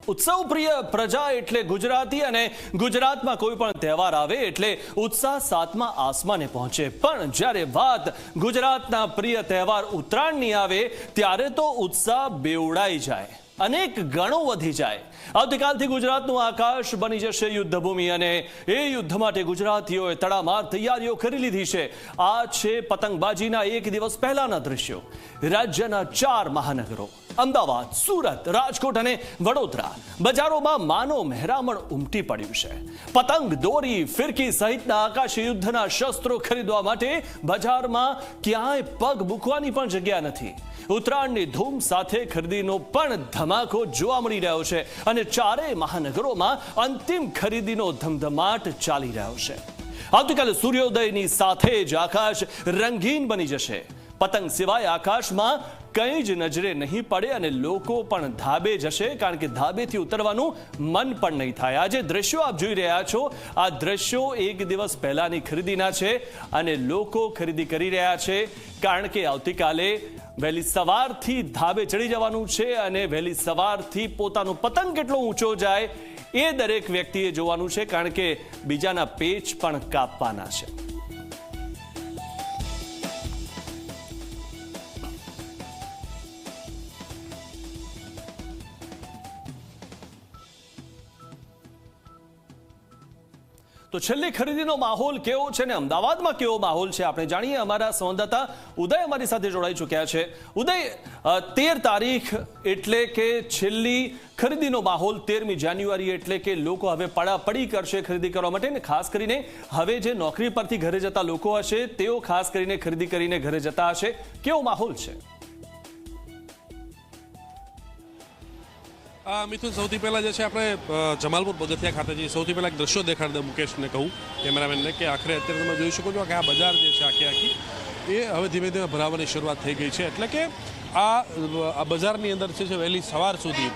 उत्सव प्रिय प्रजा एटले गुजराती अने गुजरातमां कोई पण तहेवार आवे एटले उत्साह सातमा आसमाने पहोंचे। पण ज्यारे वात गुजरातना प्रिय तहेवार उत्तरायणनी आवे त्यारे तो उत्साह बेवड़ाई जाय, अनेक गणो वधी जाय। आवतीकालथी गुजरातनुं आकाश बनी जशे युद्धभूमि अने ए युद्ध माटे गुजरातीओए तड़ामार तैयारीओ करी लीधी छे। आ छे पतंगबाजीना एक दिवस पहेलाना दृश्यो। राज्यना 4 महानगरो अमदावाद, सूरत, राजकोट अने वडोदरा बजारोमां मानो महेरामण उमटी पड्युं छे। पतंग, दोरी, फिरकी सहितना आकाश युद्धना शस्त्रो खरीदवा माटे बजारमां क्यांय पग मूकवानी पण जग्या नथी। उत्तरायणनी धूम साथे खरीदीनो पण धमाको जोवा मળી રહ્યો છે અને ચારેય મહાનગરોમાં અંતિમ ખરીદીનો ધમધમાટ ચાલી રહ્યો છે। આવતીકાલે સૂર્યોદયની સાથે જ આકાશ રંગીન બની જશે। પતંગ સિવાય આકાશમાં કંઈ જ નજરે નહીં પડે અને લોકો પણ ધાબે જશે, કારણ કે ધાબેથી ઉતરવાનું મન પણ નહીં થાય। આજે દ્રશ્યો આપ જોઈ રહ્યા છો, આ દ્રશ્યો એક દિવસ પહેલાની ખરીદીના છે અને લોકો ખરીદી કરી રહ્યા છે, કારણ કે આવતીકાલે વહેલી સવારથી ધાબે ચડી જવાનું છે અને વહેલી સવારથી પોતાનો પતંગ કેટલો ઊંચો જાય એ દરેક વ્યક્તિએ જોવાનું છે, કારણ કે બીજાના પેચ પણ કાપવાના છે। तो छेल्ली खरीदीनो माहौल केवो छे ने अमदावादमां केवो माहौल छे आपणे जाणीए। अमारा संवाददाता उदय अमारी साथे जोड़ाई चूक्या छे। उदय, 13 तारीख एटले के छेल्ली खरीदीनो माहौल, 13મી જાન્યુઆરી एटले के लोको हवे पड़ापड़ी करशे खरीदी करवा माटे ने खास करीने हवे जे नौकरी परथी घरे जता लोको हशे तेओ खास करीने खरीदी करीने घरे जता हशे। केवो माहौल छे? मिथुन, सौथी पहला जे आपणे जमालपुर पगथिया खाते जी सौथी पहला एक दृश्यो देखाड़ दे मुकेश ने कहूँ कैमरामेन ने कि आखिर अत्यारे तमे जोई शको छो कि आ बजार जे छे आखी आखी ए हवे धीमे धीमे भरावानी शरूआत थई गई छे। एटले के आ बजारनी अंदर छे वहेली सवार सुधी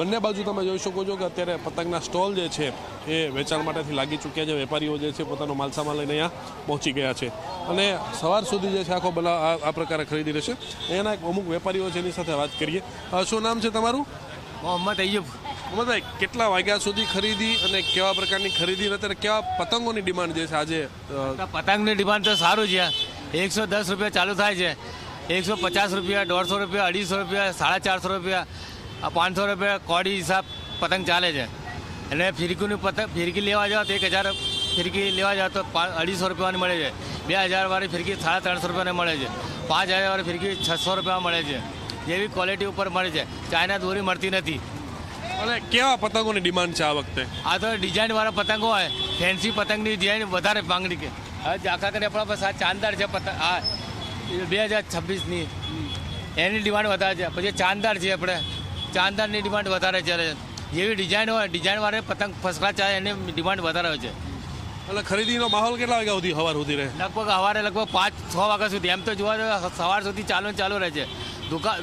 बंने बाजू तमे जोई शको छो कि अत्यारे पतंगना स्टॉल जे छे ए वेचाण माटेथी लागी चूक्या छे। वेपारीओ जे छे पोतानो मालसामान लईने अहींया पहोंची गया छे अने सवार सुधी जे छे आखो आ प्रकारे खरीदी रहेशे। एना एक अमुक वेपारीओ छे एनी साथे वात करीए। शुं नाम छे तमारुं? मोहम्मद अय्यूब। मोहम्मद भाई, કેટલા વાગ્યા સુધી ખરીદી અને કેવા પ્રકારની ખરીદી અત્યારે કેવા પતંગોની ડિમાન્ડ જે છે આજે? પતંગની ડિમાન્ડ તો સારું છે। 110 રૂપિયા ચાલુ થાય છે, 150 રૂપિયા, 150 રૂપિયા, 250 રૂપિયા, 450 રૂપિયા, 500 રૂપિયા કોડી હિસાબ પતંગ ચાલે છે। અને ફિરકીની પતંગ ફિરકી લેવા જાઓ તો 1000 ફિરકી લેવા જાઓ તો 250 રૂપિયાની મળે છે, 2000 વાળી ફિરકી 350 રૂપિયાની મળે છે, 5000 વાળી ફિરકી 600 રૂપિયામાં મળે છે। જેવી ક્વોલિટી ઉપર મળે છે, ચાઇના દોરી મળતી નથી। અને કેવા પતંગોની ડિમાન્ડ છે આ વખતે? આ તો ડિઝાઇનવાળા પતંગો હોય, ફેન્સી પતંગની ડિઝાઇન વધારે માંગણી કે હવે આખા કરી આપણા પાસે ચાંદાર છે પતંગ, આ 2026ની એની ડિમાન્ડ વધારે છે। પછી ચાંદાર છે, આપણે ચાંદારની ડિમાન્ડ વધારે ચાલે છે। જેવી ડિઝાઇન હોય ડિઝાઇનવાળા પતંગ ફર્સ્ટ ક્લાસ ચાલે એની ડિમાન્ડ વધારે હોય છે। એટલે ખરીદીનો માહોલ કેટલા વાગ્યા સુધી સવાર સુધી રહે? લગભગ સવારે લગભગ 5-6 વાગ્યા સુધી, એમ તો જોવા જોઈએ સવાર સુધી ચાલુ રહે છે, દુકાન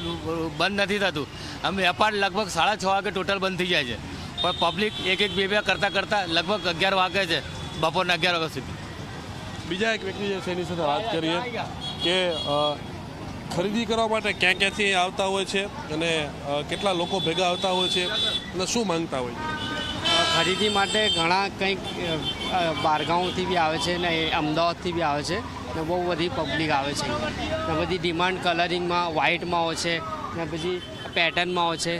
બંધ નથી થતું। આમ વેપાર લગભગ 6:30 વાગે ટોટલ બંધ થઈ જાય છે, પણ પબ્લિક 1-2 કરતાં લગભગ 11 વાગે છે, બપોરના 11 વાગ્યા સુધી। બીજા એક વ્યક્તિ જે છે એની સાથે વાત કરીએ કે ખરીદી કરવા માટે ક્યાં ક્યાંથી આવતા હોય છે અને કેટલા લોકો ભેગા આવતા હોય છે અને શું માંગતા હોય છે? ખરીદી માટે ઘણા કંઈક બારગાંવથી બી આવે છે ને અમદાવાદથી બી આવે છે ને બહુ બધી પબ્લિક આવે છે ને બધી ડિમાન્ડ કલરિંગમાં વ્હાઇટમાં હોય છે ને પછી પેટર્નમાં હોય છે,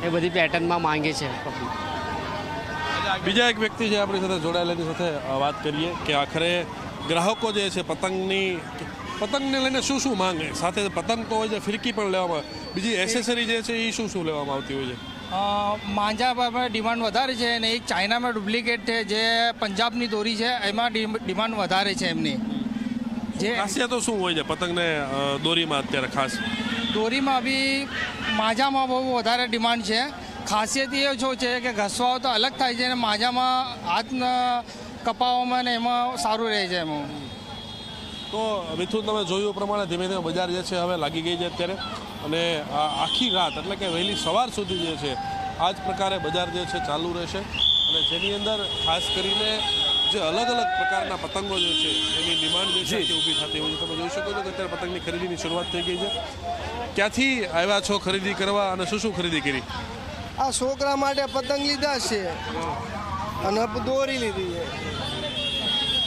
એ બધી પેટર્નમાં માંગે છે પબ્લિક। બીજા એક વ્યક્તિ છે આપણી સાથે જોડાયેલાની સાથે વાત કરીએ કે આખરે ગ્રાહકો જે છે પતંગને લઈને શું શું માંગે? સાથે પતંગ તો હોય છે, ફિરકી પણ લેવામાં, બીજી એસેસરી જે છે એ શું લેવામાં આવતી હોય છે? માંજા પર ડિમાન્ડ વધારે છે અને એક ચાઇનામાં ડુપ્લિકેટ છે જે પંજાબની દોરી છે એમાં ડિમાન્ડ વધારે છે એમની। જે ખાસિયતો શું હોય છે પતંગને દોરીમાં અત્યારે ખાસ? દોરીમાં બી માજામાં બહુ વધારે ડિમાન્ડ છે। ખાસિયત એ શું છે કે ઘસવાઓ તો અલગ થાય છે અને માજામાં હાથ કપાવવામાં ને એમાં સારું રહે છે એમાં। તો મિથુન, તમે જોયું પ્રમાણે ધીમે ધીમે બજાર જે છે હવે લાગી ગઈ છે અત્યારે, અને આખી રાત એટલે કે વહેલી સવાર સુધી જે છે આ જ પ્રકારે બજાર જે છે ચાલુ રહેશે અને જેની અંદર ખાસ કરીને જે અલગ અલગ પ્રકારના પતંગો જે છે એની ડિમાન્ડ જે છે ઊભી થતી હોય છે। તમે જોઈ શકો છો કે અત્યારે પતંગની ખરીદીની શરૂઆત થઈ ગઈ છે। ક્યાંથી આવ્યા છો ખરીદી કરવા અને શું ખરીદી કરી? આ છોકરા માટે પતંગ લીધા છે અને દોરી લીધી છે.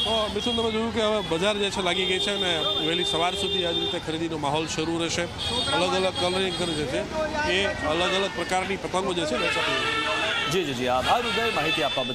તો મિથુન, તમે જોયું કે હવે બજાર જે છે લાગી ગઈ છે અને વહેલી સવાર સુધી આવી રીતે ખરીદીનો માહોલ શરૂ રહેશે. અલગ અલગ કલરિંગ કરે છે એ અલગ અલગ પ્રકારની પતંગો જે છે વેચાતી. જી આભાર ઉદય, માહિતી આપવા બદલ.